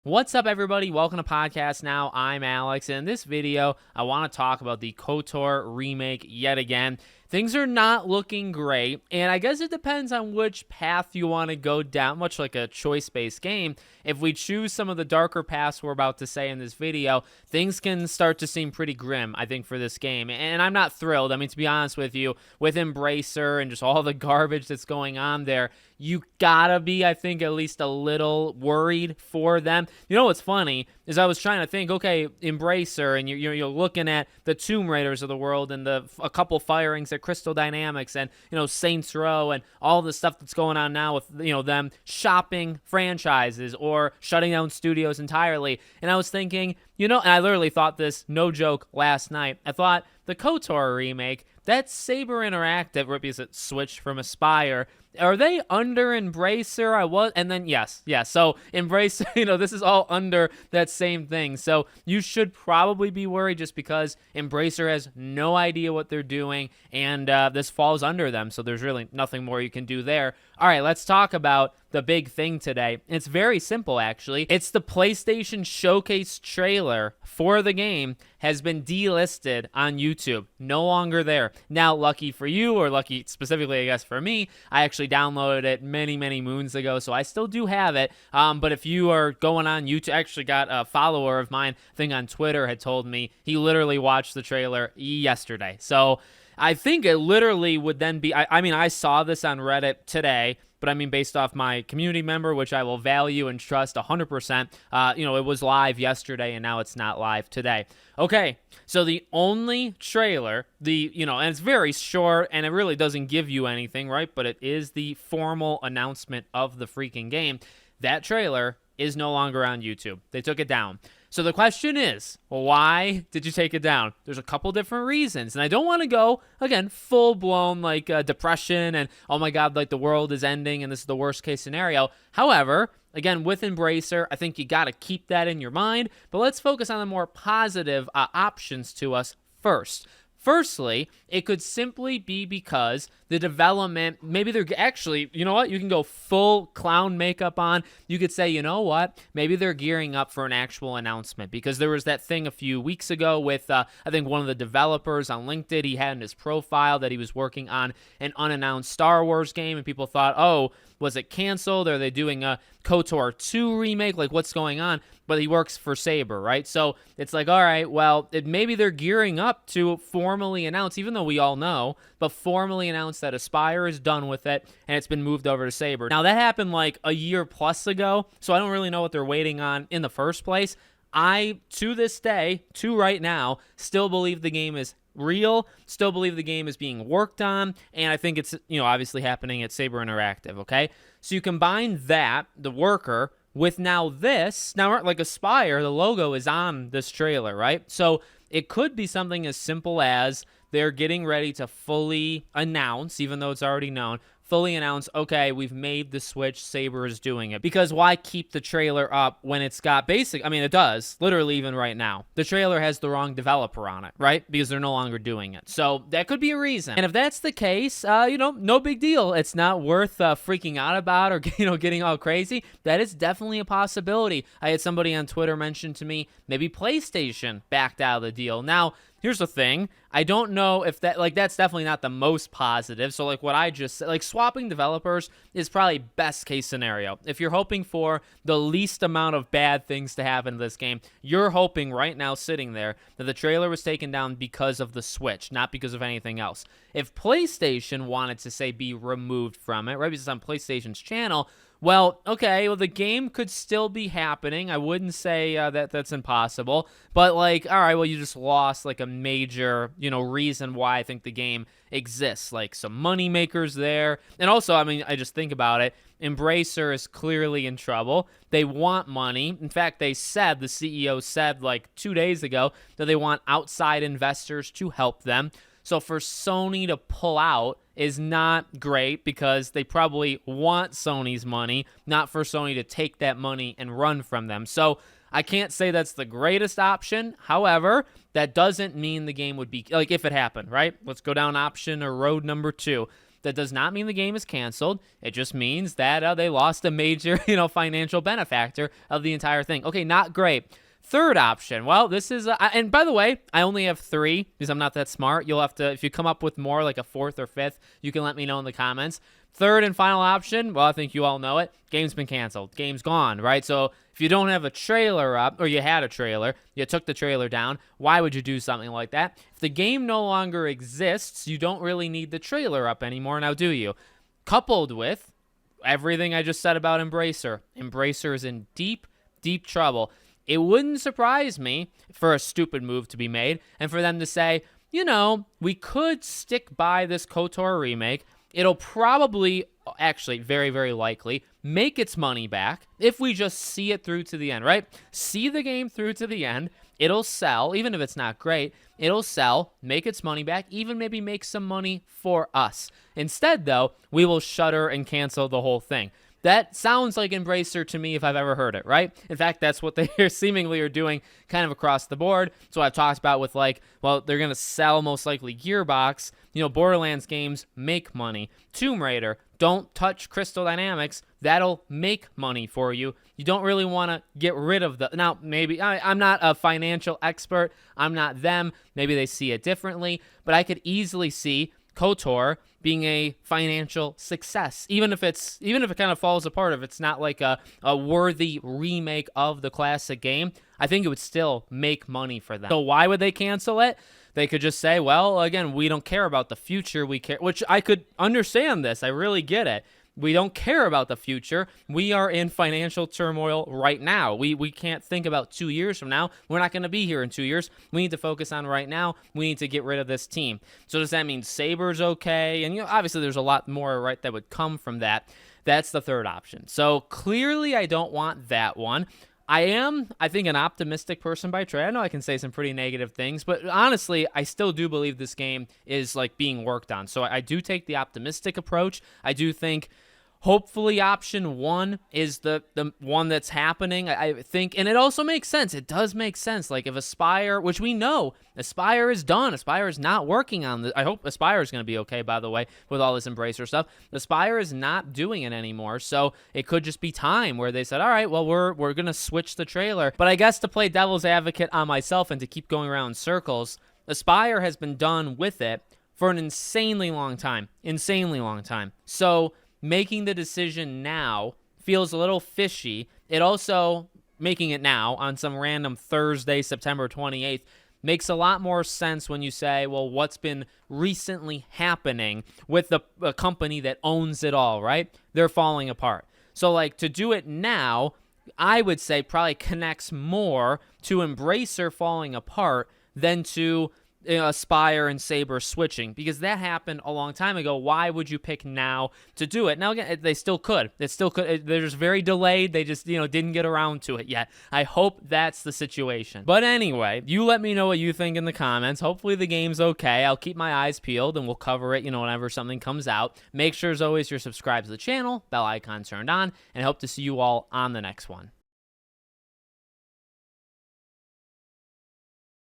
What's up, everybody? Welcome to Podcast Now. I'm Alex, and in this video, I want to talk about the KOTOR Remake yet again. Things are not looking great, and I guess it depends on which path you want to go down, much like a choice-based game. If we choose some of the darker paths we're about to say in this video, things can start to seem pretty grim, I think, for this game, and I'm not thrilled. I mean, to be honest with you, with Embracer and just all the garbage that's going on there, you gotta be, I think, at least a little worried for them. You know what's funny is I was trying to think, okay, Embracer, and you're looking at the Tomb Raiders of the world and a couple firings at Crystal Dynamics and, Saints Row and all the stuff that's going on now with, them shopping franchises or shutting down studios entirely. And I was thinking, and I literally thought this, no joke, last night. I thought the KOTOR remake, that Saber Interactive, or is it switched from Aspire, are they under Embracer? And then yes. So Embracer, this is all under that same thing. So you should probably be worried just because Embracer has no idea what they're doing, and this falls under them. So there's really nothing more you can do there. All right, let's talk about the big thing today. It's very simple, actually. It's the PlayStation Showcase trailer for the game has been delisted on YouTube. No longer there. Now, lucky for you, or lucky specifically, I guess, for me, I actually downloaded it many, many moons ago, so I still do have it. But if you are going on YouTube, I actually got a follower of mine, I think on Twitter, had told me he literally watched the trailer yesterday. So I think it literally would then be, I saw this on Reddit today, but based off my community member, which I will value and trust 100%, it was live yesterday and now it's not live today. Okay, so the only trailer, and it's very short and it really doesn't give you anything, right? But it is the formal announcement of the freaking game. That trailer is no longer on YouTube. They took it down. So the question is, well, why did you take it down? There's a couple different reasons. And I don't want to go, again, full-blown, depression and, oh my God, the world is ending and this is the worst-case scenario. However, again, with Embracer, I think you got to keep that in your mind. But let's focus on the more positive options to us first. Firstly, it could simply be because the development, maybe they're actually, you know what, you can go full clown makeup on. You could say, you know what, maybe they're gearing up for an actual announcement, because there was that thing a few weeks ago with, I think one of the developers on LinkedIn, he had in his profile that he was working on an unannounced Star Wars game, and people thought, oh, was it canceled? Are they doing a KOTOR 2 remake? What's going on? But he works for Saber, right? So it's all right, well, maybe they're gearing up to formally announce, even though we all know, but formally announce that Aspire is done with it and it's been moved over to Saber. Now, that happened a year plus ago, so I don't really know what they're waiting on in the first place. I, to this day, to right now, still believe the game is real, still believe the game is being worked on, and I think it's, obviously happening at Saber Interactive, okay? So you combine that, the worker, with now this, now like Aspire, the logo is on this trailer, right? So it could be something as simple as they're getting ready to fully announce, even though it's already known, fully announce, okay, we've made the switch, Saber is doing it. Because why keep the trailer up when it's got it does, literally even right now. The trailer has the wrong developer on it, right? Because they're no longer doing it. So that could be a reason. And if that's the case, no big deal. It's not worth freaking out about or, getting all crazy. That is definitely a possibility. I had somebody on Twitter mention to me, maybe PlayStation backed out of the deal. Now, here's the thing. I don't know if that's definitely not the most positive. So what I just said, swapping developers is probably best case scenario. If you're hoping for the least amount of bad things to happen to this game, you're hoping right now sitting there that the trailer was taken down because of the Switch, not because of anything else. If PlayStation wanted to say be removed from it, right, because it's on PlayStation's channel, well, okay, the game could still be happening. I wouldn't say that's impossible, but all right, well, you just lost a major, reason why I think the game exists, some money makers there. And also, I just think about it. Embracer is clearly in trouble. They want money. In fact, the CEO said 2 days ago that they want outside investors to help them. So for Sony to pull out is not great, because they probably want Sony's money, not for Sony to take that money and run from them. So I can't say that's the greatest option. However, that doesn't mean the game would be, if it happened, right? Let's go down option or road number 2. That does not mean the game is canceled. It just means that they lost a major, financial benefactor of the entire thing. Okay, not great. Third option. Well, this is, and by the way, I only have 3 because I'm not that smart. You'll have to, if you come up with more, like a 4th or 5th, you can let me know in the comments. Third and final option, well, I think you all know it. Game's been canceled. Game's gone, right? So if you don't have a trailer up, or you had a trailer, you took the trailer down, why would you do something like that? If the game no longer exists, you don't really need the trailer up anymore, now do you? Coupled with everything I just said about Embracer. Embracer is in deep, deep trouble. It wouldn't surprise me for a stupid move to be made and for them to say, we could stick by this KOTOR remake. It'll probably, actually, very, very likely, make its money back if we just see it through to the end, right? See the game through to the end. It'll sell, even if it's not great. It'll sell, make its money back, even maybe make some money for us. Instead, though, we will shutter and cancel the whole thing. That sounds like Embracer to me if I've ever heard it, right? In fact, that's what they seemingly are doing kind of across the board. So I've talked about with they're going to sell most likely Gearbox. Borderlands games make money. Tomb Raider, don't touch Crystal Dynamics. That'll make money for you. You don't really want to get rid of now, maybe, I'm not a financial expert. I'm not them. Maybe they see it differently. But I could easily see KOTOR being a financial success, even if it kind of falls apart, if it's not like a worthy remake of the classic game, I think it would still make money for them. So why would they cancel it? They could just say, well, again, we don't care about the future. We care, which I could understand this. I really get it. We don't care about the future. We are in financial turmoil right now. We can't think about 2 years from now. We're not going to be here in 2 years. We need to focus on right now. We need to get rid of this team. So does that mean Saber's okay? And obviously there's a lot more, right, that would come from that. That's the third option. So clearly I don't want that one. I think, an optimistic person by trade. I know I can say some pretty negative things, but honestly, I still do believe this game is being worked on. So I do take the optimistic approach. I do think hopefully option 1 is the one that's happening. I think, and it also makes sense. It does make sense. If Aspire, which we know, Aspire is done. Aspire is not working on this. I hope Aspire is going to be okay, by the way, with all this Embracer stuff. Aspire is not doing it anymore, so it could just be time where they said, all right, well, we're going to switch the trailer. But I guess to play devil's advocate on myself and to keep going around in circles, Aspire has been done with it for an insanely long time. So making the decision now feels a little fishy. It also, making it now on some random Thursday, September 28th, makes a lot more sense when you say, well, what's been recently happening with the company that owns it all, right? They're falling apart. So, to do it now, I would say probably connects more to Embracer falling apart than to Aspire and Saber switching, because that happened a long time ago. Why would you pick now to do it? Now, again, they still could. They're just very delayed. They just, didn't get around to it yet. I hope that's the situation. But anyway, you let me know what you think in the comments. Hopefully the game's okay. I'll keep my eyes peeled and we'll cover it, whenever something comes out. Make sure, as always, you're subscribed to the channel, bell icon turned on, and I hope to see you all on the next one.